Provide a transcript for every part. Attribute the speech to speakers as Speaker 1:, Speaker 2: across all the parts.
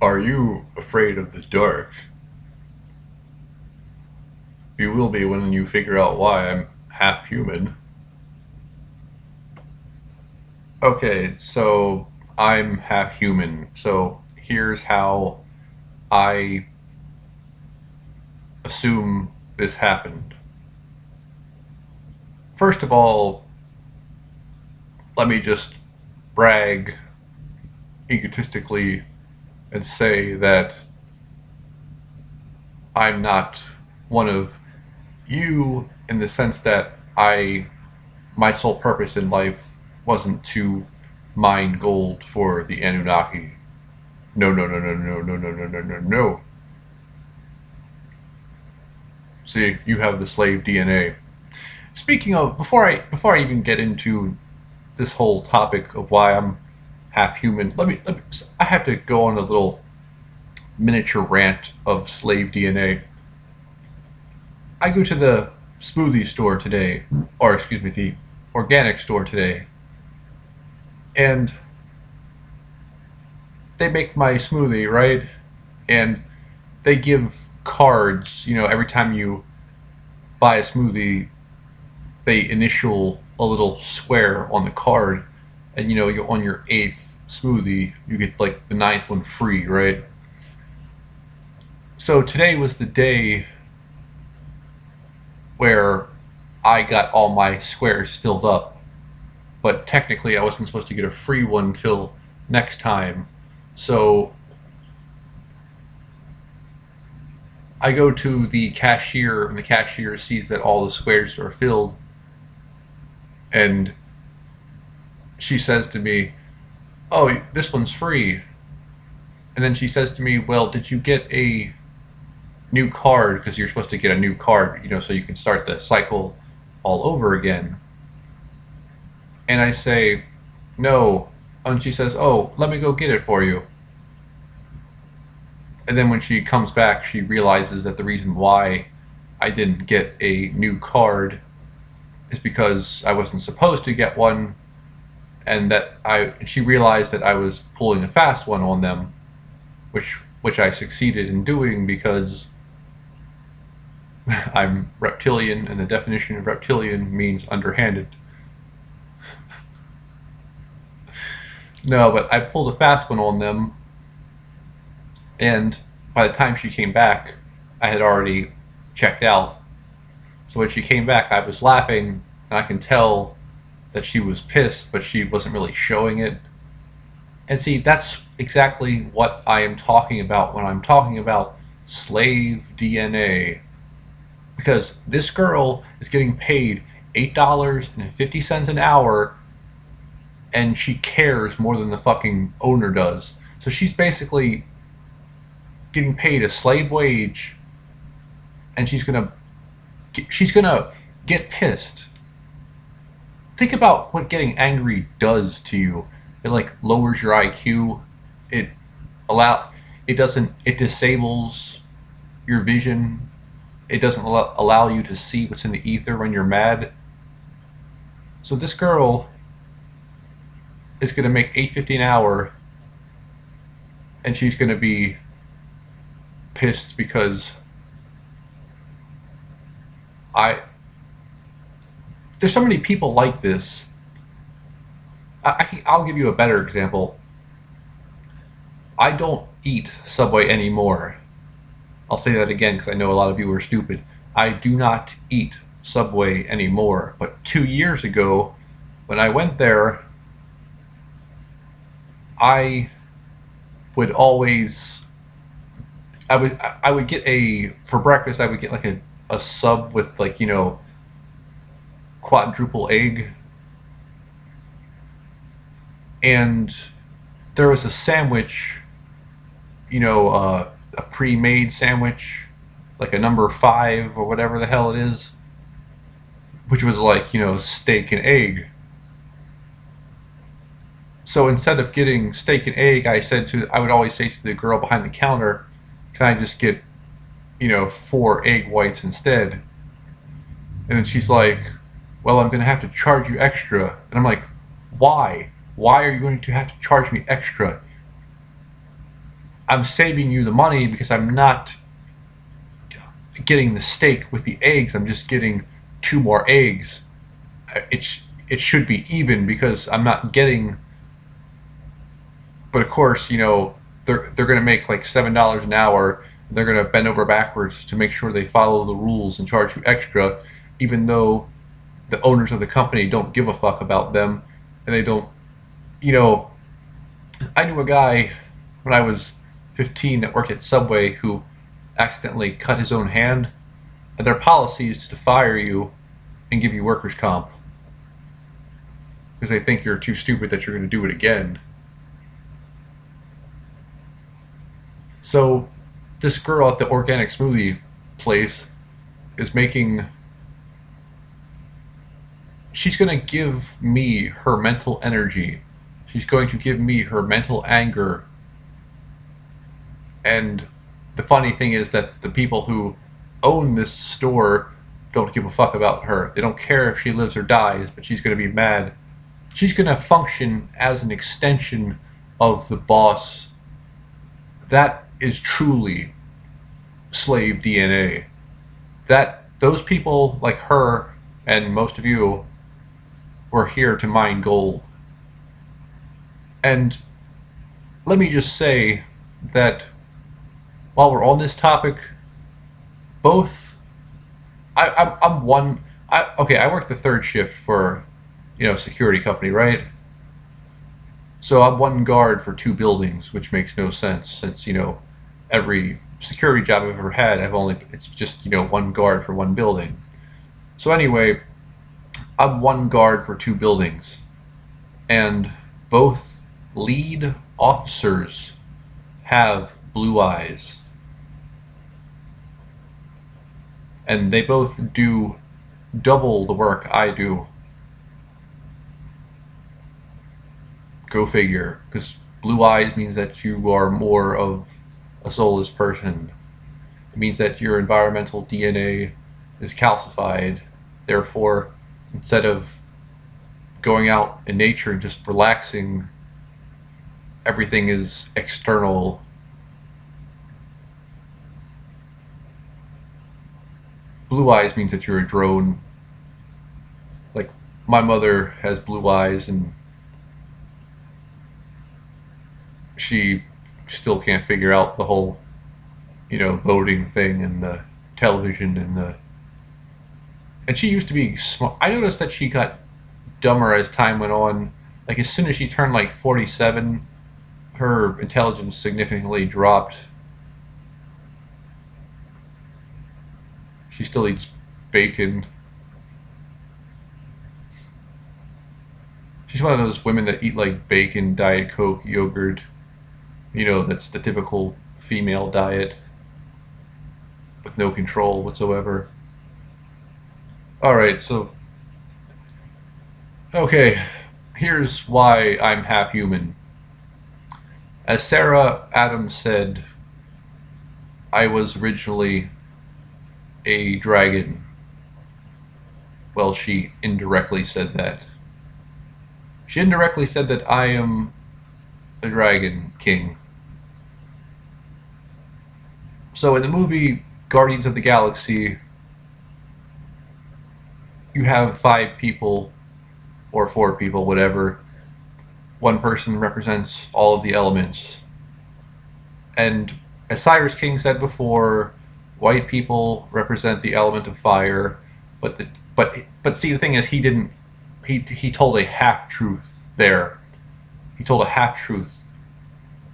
Speaker 1: Are you afraid of the dark? You will be when you figure out why I'm half human. Okay, so I'm half human. So here's how I assume this happened. First of all, let me just brag egotistically and say that I'm not one of you, in the sense that my sole purpose in life wasn't to mine gold for the Anunnaki. No, no, no, no, no, no, no, no, no, no, no. See, you have the slave DNA. Speaking of, before I even get into this whole topic of why I'm half human, I have to go on a little miniature rant of slave DNA. I go to the smoothie store today, or excuse me, the organic store today, and they make my smoothie, right? And they give cards, every time you buy a smoothie, they initial a little square on the card, and you on your 8th smoothie, you get like the 9th one free, right? So today was the day where I got all my squares filled up, but technically I wasn't supposed to get a free one till next time. So I go to the cashier, and the cashier sees that all the squares are filled, and she says to me, "Oh, this one's free." And then she says to me, "Well, did you get a new card? Because you're supposed to get a new card, so you can start the cycle all over again." And I say, "No." And she says, "Oh, let me go get it for you." And then when she comes back, she realizes that the reason why I didn't get a new card is because I wasn't supposed to get one, and that she realized that I was pulling a fast one on them, which I succeeded in doing because I'm reptilian, and the definition of reptilian means underhanded. No, but I pulled a fast one on them, and by the time she came back, I had already checked out. So when she came back, I was laughing, and I can tell that she was pissed, but she wasn't really showing it. And see, that's exactly what I am talking about when I'm talking about slave DNA. Because this girl is getting paid $8.50 an hour, and she cares more than the fucking owner does. So she's basically getting paid a slave wage, and she's gonna get pissed. Think about what getting angry does to you. It like lowers your IQ. It disables your vision. It doesn't allow you to see what's in the ether when you're mad. So this girl is going to make $8.50 an hour, and she's going to be pissed because there's so many people like this. I'll give you a better example. I don't eat Subway anymore. I'll say that again because I know a lot of you are stupid. I do not eat Subway anymore. But 2 years ago, when I went there, I would always, I would get for breakfast, I would get like a sub with like, quadruple egg. And there was a sandwich, a pre-made sandwich, like a number 5 or whatever the hell it is, which was like, steak and egg. So instead of getting steak and egg, I would always say to the girl behind the counter, "Can I just get, 4 egg whites instead?" And then she's like, "Well, I'm going to have to charge you extra." And I'm like, "Why? Why are you going to have to charge me extra? I'm saving you the money because I'm not getting the steak with the eggs. I'm just getting 2 more eggs. It should be even because I'm not getting. But of course, you know, they're going to make like $7 an hour. They're going to bend over backwards to make sure they follow the rules and charge you extra, even though the owners of the company don't give a fuck about them, and they don't. You know, I knew a guy when I was 15 that worked at Subway who accidentally cut his own hand, and their policy is to fire you and give you workers' comp because they think you're too stupid that you're going to do it again. So this girl at the organic smoothie place is making. She's going to give me her mental energy. She's going to give me her mental anger. And the funny thing is that the people who own this store don't give a fuck about her. They don't care if she lives or dies, but she's going to be mad. She's going to function as an extension of the boss. That is truly slave DNA. Those people like her and most of you were here to mine gold. And let me just say that while we're on this topic, both I work the 3rd shift for, you know, security company, right? So I'm one guard for 2 buildings, which makes no sense since, you know, every security job I've ever had, it's just, you know, 1 guard for 1 building. So anyway, I'm 1 guard for 2 buildings, and both lead officers have blue eyes. And they both do double the work I do. Go figure, because blue eyes means that you are more of a soulless person. It means that your environmental DNA is calcified. Therefore, instead of going out in nature and just relaxing, everything is external. Blue eyes means that you're a drone. Like, my mother has blue eyes and she still can't figure out the whole, you know, voting thing and the television and she used to be smart. I noticed that she got dumber as time went on. Like, as soon as she turned like 47, her intelligence significantly dropped. She still eats bacon. She's one of those women that eat like bacon, Diet Coke, yogurt. You know, that's the typical female diet with no control whatsoever. Alright, so okay, here's why I'm half human. As Sarah Adams said, I was originally a dragon. Well, she indirectly said that. She indirectly said that I am a dragon king. So in the movie Guardians of the Galaxy, you have 5 people, or 4 people, whatever. One person represents all of the elements. And as Cyrus King said before, white people represent the element of fire, but see, the thing is, he told a half-truth there. He told a half-truth.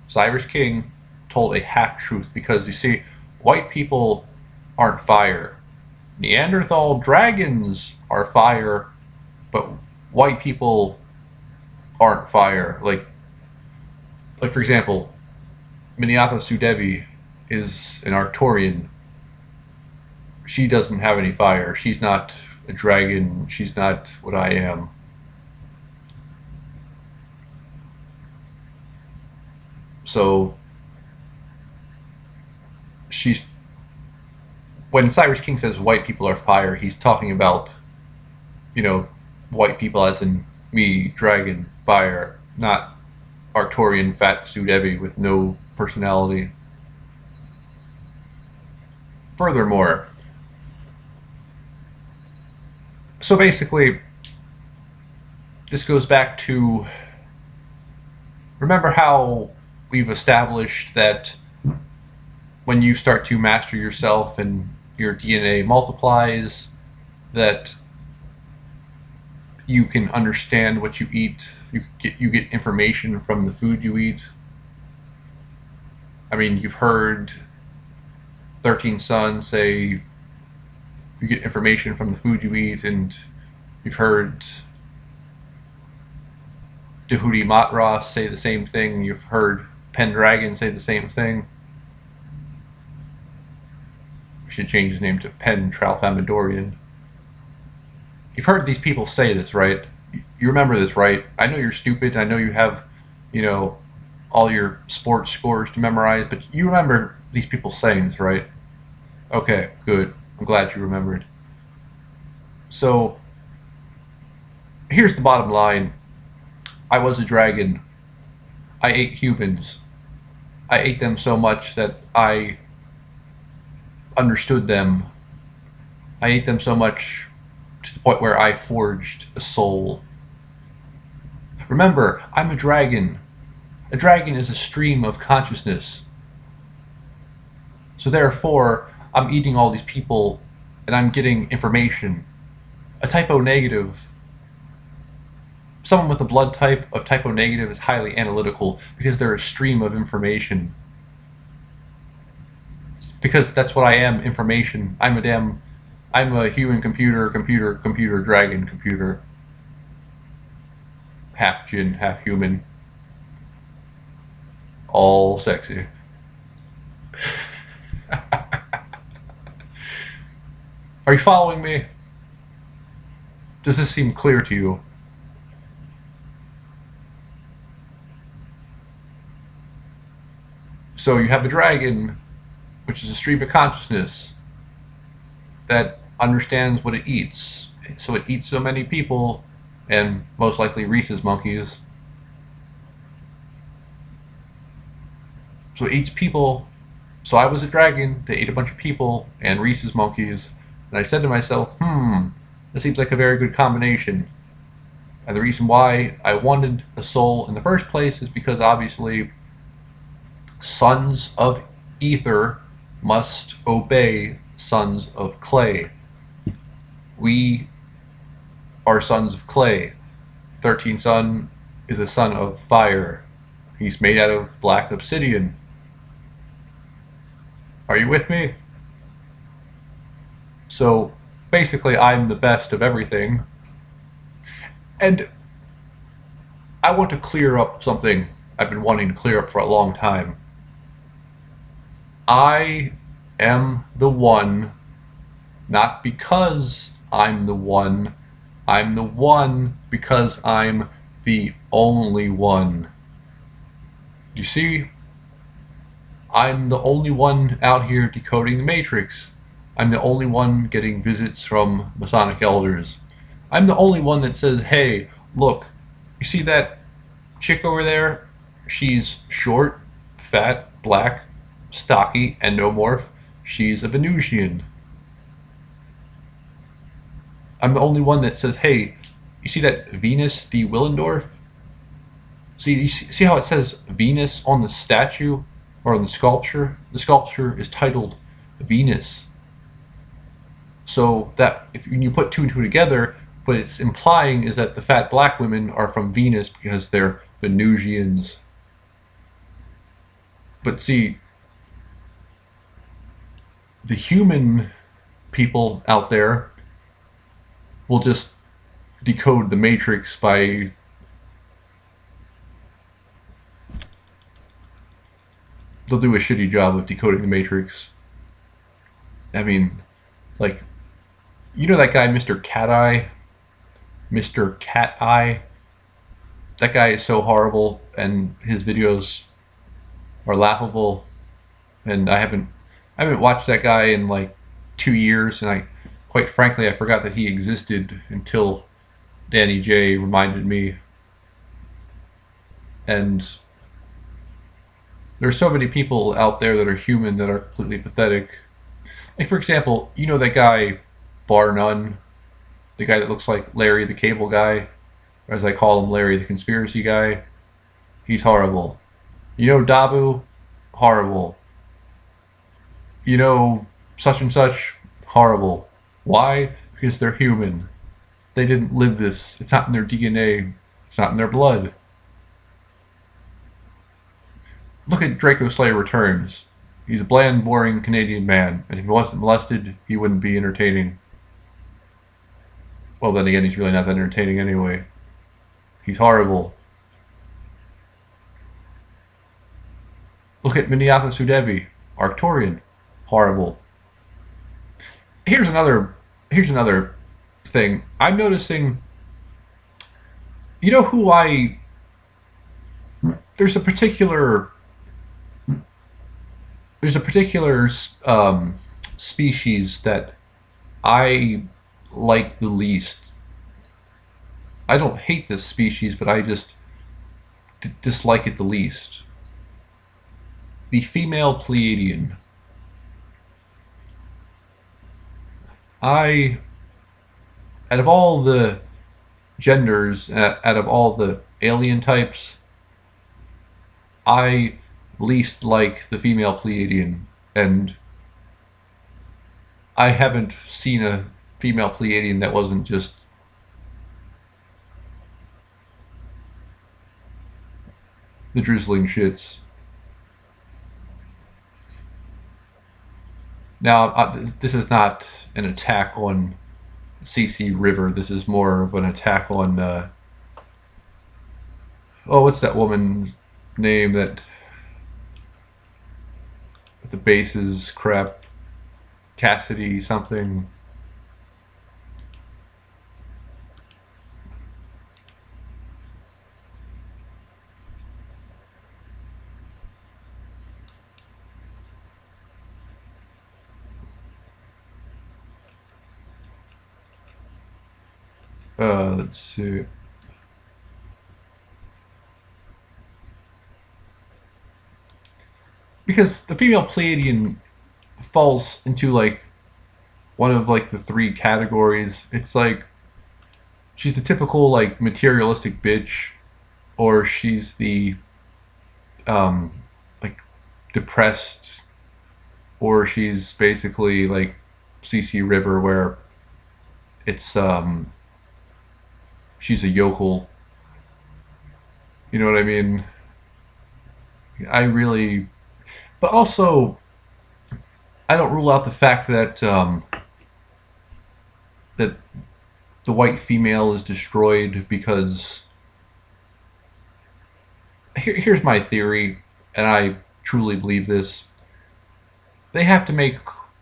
Speaker 1: Cyrus King told a half-truth because, you see, white people aren't fire. Neanderthal dragons are fire, but white people aren't fire. Like for example, Miniatha Sudevi is an Arcturian. She doesn't have any fire. She's not a dragon. She's not what I am. So when Cyrus King says white people are fire, he's talking about, you know, white people as in me, dragon, fire, not Arcturian fat Sudevi with no personality. Furthermore, so basically, this goes back to, remember how we've established that when you start to master yourself and your DNA multiplies, that you can understand what you eat, you get information from the food you eat. I mean, you've heard 13 Sons say you get information from the food you eat, and you've heard Decoding say the same thing, you've heard Pendragon say the same thing. We should change his name to Tralfamadorian. You've heard these people say this, right? You remember this, right? I know you're stupid, I know you have, you know, all your sports scores to memorize, but you remember these people saying this, right? Okay, good. I'm glad you remembered. So, here's the bottom line. I was a dragon. I ate humans. I ate them so much that I understood them. I ate them so much to the point where I forged a soul. Remember, I'm a dragon. A dragon is a stream of consciousness. So therefore, I'm eating all these people and I'm getting information. A typo negative. Someone with a blood type of typo negative is highly analytical because they're a stream of information. Because that's what I am, information. I'm a human computer, dragon computer. Half djinn, half human. All sexy. Are you following me? Does this seem clear to you? So you have a dragon, which is a stream of consciousness that understands what it eats. So it eats so many people, and most likely rhesus monkeys. So it eats people. So I was a dragon that ate a bunch of people and rhesus monkeys. And I said to myself, this seems like a very good combination. And the reason why I wanted a soul in the first place is because obviously sons of ether must obey sons of clay. We are sons of clay. 13th Son is a son of fire. He's made out of black obsidian. Are you with me? So basically I'm the best of everything. And I want to clear up something I've been wanting to clear up for a long time. I am the one, not because I'm the one. I'm the one because I'm the only one. You see? I'm the only one out here decoding the Matrix. I'm the only one getting visits from Masonic elders. I'm the only one that says, hey, look, you see that chick over there? She's short, fat, black, stocky, endomorph. She's a Venusian. I'm the only one that says, hey, you see that Venus de Willendorf? See how it says Venus on the statue or on the sculpture? The sculpture is titled Venus. So that if you put two and two together, what it's implying is that the fat black women are from Venus because they're Venusians. But see, the human people out there will just decode the Matrix by they'll do a shitty job of decoding the Matrix. I mean, like, you know that guy, Mr. Cat Eye? Mr. Cat Eye? That guy is so horrible, and his videos are laughable, and I haven't watched that guy in like 2 years, and quite frankly, I forgot that he existed until Danny J reminded me. And There are so many people out there that are human that are completely pathetic. Like, for example, you know that guy, Bar None? The guy that looks like Larry the Cable Guy? Or as I call him, Larry the Conspiracy Guy? He's horrible. You know Dabu? Horrible. You know such and such? Horrible. Why? Because they're human. They didn't live this. It's not in their DNA. It's not in their blood. Look at Draco Slayer Returns. He's a bland, boring Canadian man, and if he wasn't molested, he wouldn't be entertaining. Well, then again, he's really not that entertaining anyway. He's horrible. Look at Minneaka Sudevi, Arcturian. Horrible. Here's another thing. I'm noticing, you know who there's a particular species that I like the least. I don't hate this species, but I just dislike it the least. The female Pleiadian. Out of all the genders, out of all the alien types, I least like the female Pleiadian, and I haven't seen a female Pleiadian that wasn't just the drizzling shits. Now, this is not an attack on CC River. This is more of an attack on, what's that woman's name that the bases crap? Cassidy something. Let's see. Because the female Pleiadian falls into like one of like the three categories. It's like she's the typical like materialistic bitch, or she's the like depressed, or she's basically like CC River, where it's she's a yokel. You know what I mean? But also, I don't rule out the fact that that the white female is destroyed because here's my theory, and I truly believe this. They have to make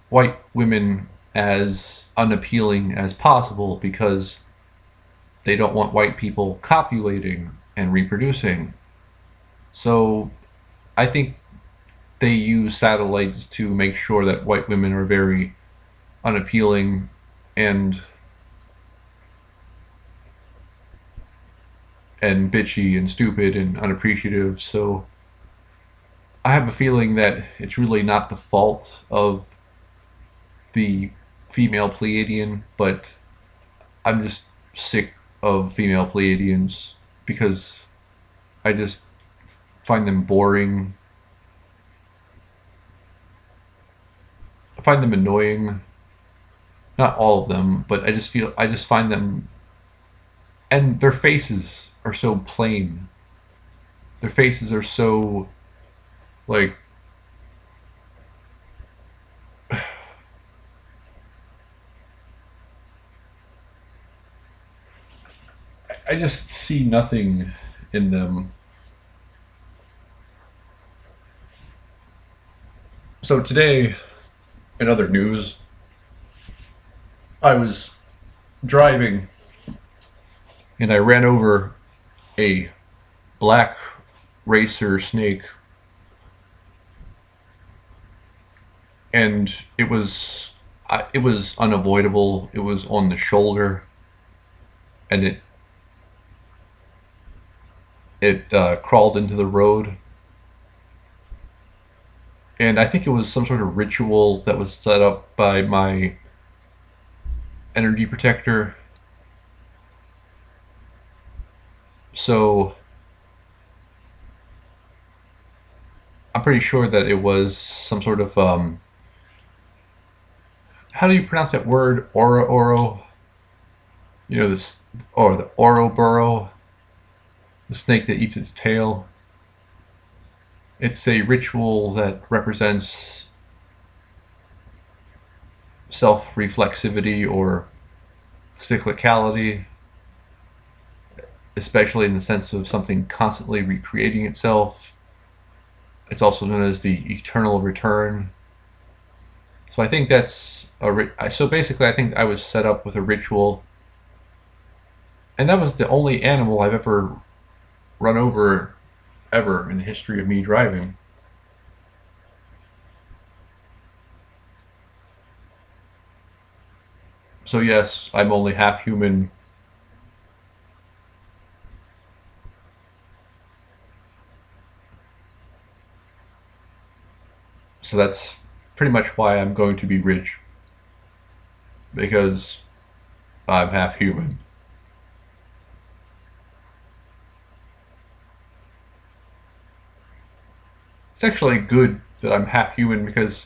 Speaker 1: white women as unappealing as possible because they don't want white people copulating and reproducing. So I think they use satellites to make sure that white women are very unappealing and bitchy and stupid and unappreciative. So I have a feeling that it's really not the fault of the female Pleiadian, but I'm just sick of female Pleiadians because I just find them boring. I find them annoying. Not all of them, but I just find them, and their faces are so plain. Their faces are so like I just see nothing in them. So today, in other news, I was driving and I ran over a black racer snake, and it was unavoidable. It was on the shoulder, and it crawled into the road, And I think it was some sort of ritual that was set up by my energy protector. So I'm pretty sure that it was some sort of how do you pronounce that word? Oro. You know, this, or the Ouroboros, the snake that eats its tail. It's a ritual that represents self-reflexivity or cyclicality, especially in the sense of something constantly recreating itself. It's also known as the eternal return. So I think that's so basically I think I was set up with a ritual, and that was the only animal I've ever run over ever in the history of me driving. So yes, I'm only half human. So that's pretty much why I'm going to be rich, because I'm half human. It's actually good that I'm half human, because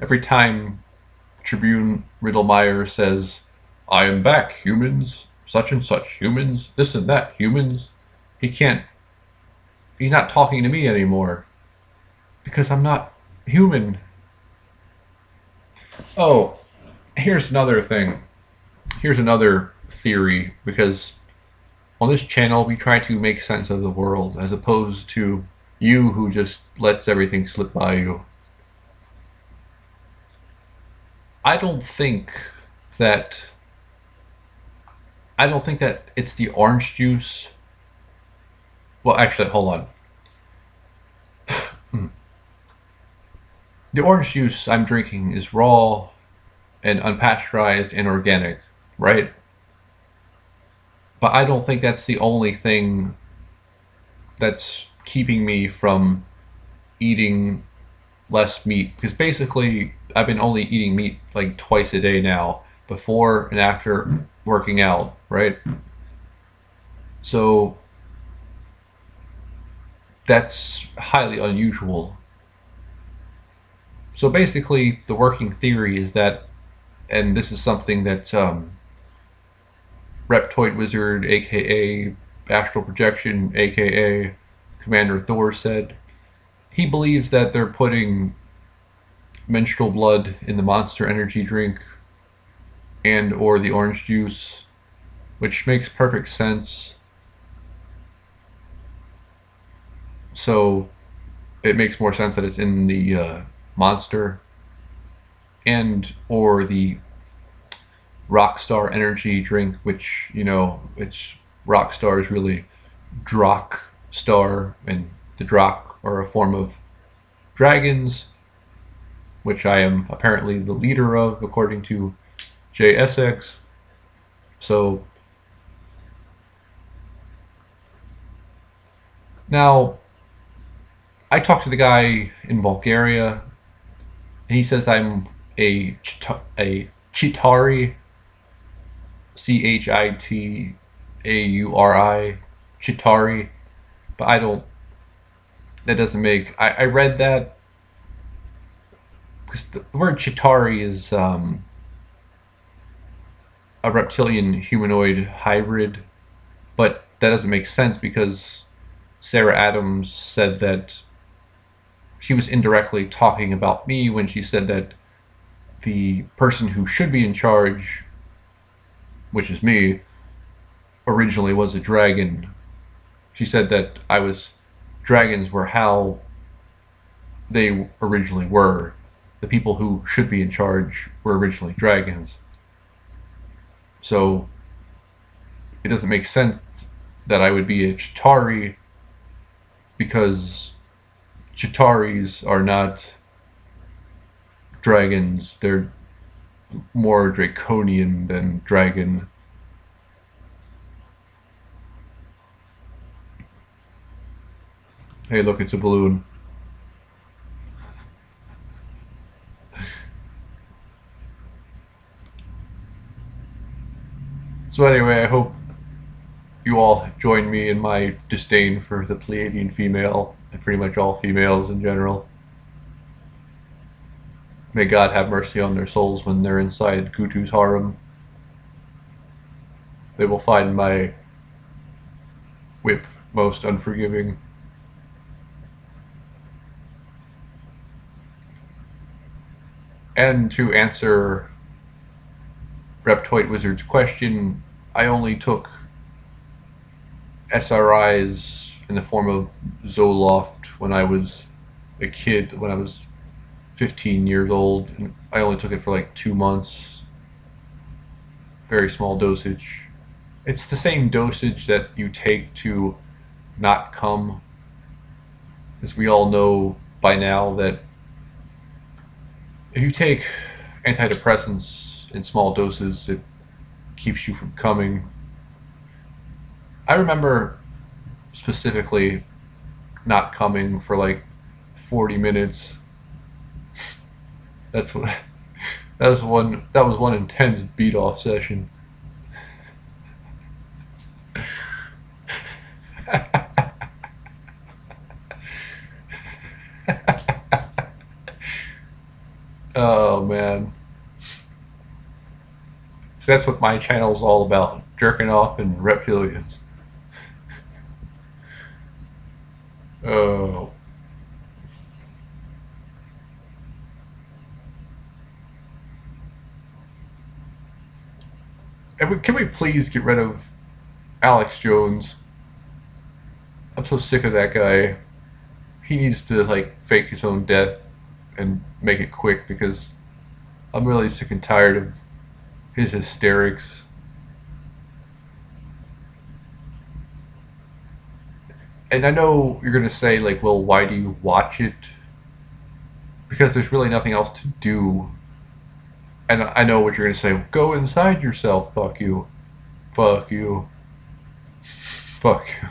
Speaker 1: every time Tribune Riddlemeyer says, "I am back, humans, such and such humans, this and that humans," he can't, he's not talking to me anymore, because I'm not human. Oh, here's another thing. Here's another theory, because on this channel we try to make sense of the world, as opposed to you who just lets everything slip by you. I don't think that it's the orange juice. Well, actually, hold on. The orange juice I'm drinking is raw and unpasteurized and organic, right? But I don't think that's the only thing that's keeping me from eating less meat, because basically I've been only eating meat like twice a day now, before and after working out, right? So that's highly unusual. So basically the working theory is that, and this is something that Reptoid Wizard, aka Astral Projection, aka Commander Thor, said, he believes that they're putting menstrual blood in the Monster Energy drink and or the orange juice, which makes perfect sense. So it makes more sense that it's in the Monster and or the Rockstar Energy drink, which, you know, it's Rockstar is really Drock Star, and the Drock are a form of dragons, which I am apparently the leader of, according to JSX. So now I talked to the guy in Bulgaria, and he says I'm a Chitauri, Chitauri, Chitauri, but I don't, that doesn't make, I read that, because the word Chitauri is a reptilian humanoid hybrid, but that doesn't make sense, because Sarah Adams said that she was indirectly talking about me when she said that the person who should be in charge, which is me, originally was a dragon. She said that dragons were how they originally were. The people who should be in charge were originally dragons. So it doesn't make sense that I would be a Chitauri, because Chitauris are not dragons. They're more draconian than dragon. Hey, look, it's a balloon. So anyway, I hope you all join me in my disdain for the Pleiadian female, and pretty much all females in general. May God have mercy on their souls when they're inside Gutu's harem. They will find my whip most unforgiving. And to answer Reptoid Wizard's question, I only took SRIs in the form of Zoloft when I was a kid, when I was 15 years old. And I only took it for like 2 months. Very small dosage. It's the same dosage that you take to not come. As we all know by now that if you take antidepressants in small doses, it keeps you from coming. I remember specifically not coming for like 40 minutes. That was one intense beat off session. Oh man. So that's what my channel's all about, jerking off and reptilians. Oh. And can we please get rid of Alex Jones? I'm so sick of that guy. He needs to like fake his own death and make it quick, because I'm really sick and tired of his hysterics. And I know you're gonna say like, well, why do you watch it? Because there's really nothing else to do. And I know what you're gonna say. Go inside yourself. Fuck you. Fuck you. Fuck you.